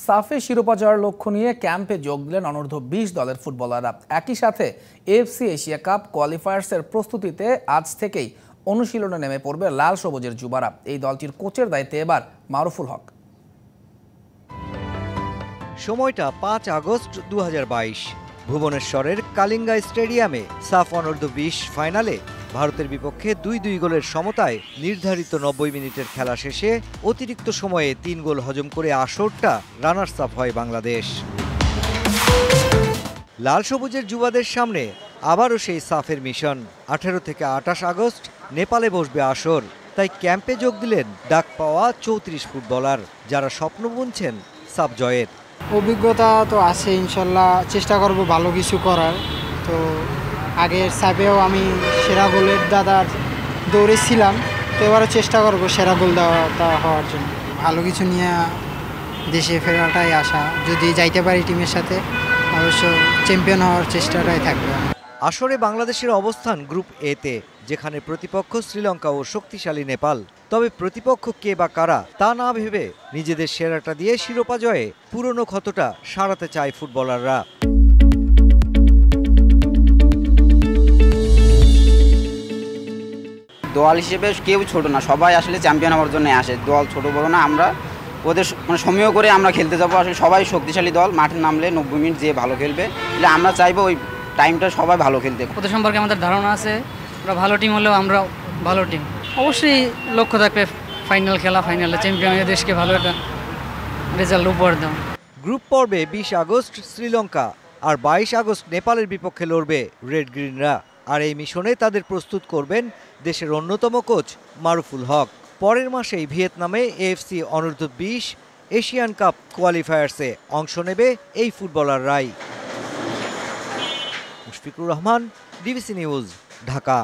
সাফে শিরোপা জয়ের লক্ষ্য নিয়ে ক্যাম্পে যোগ দিলেন অনূর্ধ্ব-20 দলের ফুটবলাররা। একই সাথে এএফসি এশিয়া কাপ কোয়ালিফায়ার্সের প্রস্তুতিতে আজ থেকেই অনুশীলনে নেমে পড়বে লাল সবুজের যুবারা। এই দলটির কোচের দায়িত্বে এবার মারুফুল হক। সময়টা 5 আগস্ট 2022, ভুবনেশ্বরের কালিঙ্গা স্টেডিয়ামে সাফ অনূর্ধ্ব-20 ফাইনালে ভারতের বিপক্ষে 2-2 গোলের সমতায় নির্ধারিত 90 মিনিটের খেলা শেষে অতিরিক্ত সময়ে 3 গোল হজম করে আসরটা রানার্স আপ হয় বাংলাদেশ। লাল সবুজের যুবাদের সামনে আবারও সেই সাফের মিশন। 18 থেকে 28 আগস্ট নেপালে বসবে আসর, তাই ক্যাম্পে যোগ দিলেন ডাক পাওয়া 34 ফুটবলার, যারা স্বপ্ন বুনছেন সাফ জয়ের। অভিজ্ঞতা তো আছে, ইনশাল্লাহ চেষ্টা করব ভালো কিছু করার। তো আগের সাবেও আমি সেরা গোলের দাদার দৌড়েছিলাম, তো এবারও চেষ্টা করব সেরা গোল দেওয়া হওয়ার জন্য। ভালো কিছু নিয়ে দেশে ফেরাটাই আশা, যদি যাইতে পারি টিমের সাথে অবশ্য চ্যাম্পিয়ন হওয়ার চেষ্টাটাই থাকবে। আসরে বাংলাদেশের অবস্থান গ্রুপ এতে, যেখানে প্রতিপক্ষ শ্রীলঙ্কা ও শক্তিশালী নেপাল। তবে প্রতিপক্ষ কে বা কারা তা না ভেবে নিজেদের সেরাটা দিয়ে শিরোপা জয়ে পুরনো ক্ষতটা সারাতে চায় ফুটবলাররা। দল হিসেবে কেউ ছোট না, সবাই আসলে চ্যাম্পিয়ন হওয়ার জন্য আসে। দল ছোট বড় না, আমরা ওদের সময় করে আমরা খেলতে যাবো। আসলে সবাই শক্তিশালী দল, মাঠে নামলে 90 মিনিট যে ভালো খেলবে, એટલે আমরা চাইবো ওই টাইমটা সবাই ভালো খেলতে। ওদের সম্পর্কে আমাদের ধারণা আছে, ওরা ভালো টিম হলেও আমরা ভালো টিম। অবশ্যই লক্ষ্য থাকবে ফাইনাল খেলা, ফাইনালে চ্যাম্পিয়ন হয়ে দেশকে ভালো একটা রেজাল্ট উপহার দাও। গ্রুপ পর্বে 20 আগস্ট শ্রীলঙ্কা আর 22 আগস্ট নেপালের বিপক্ষে লড়বে রেড গ্রিনরা। আর এই মিশনে তাদের প্রস্তুত করবেন দেশের অন্যতম কোচ মারুফুল হক। পরের মাসেই ভিয়েতনামে এএফসি অনূর্ধ্ব-20 এশিয়ান কাপ কোয়ালিফায়ার্সে অংশ নেবে এই ফুটবলাররাই। Mushfiqur Rahman, DBC news, Dhaka.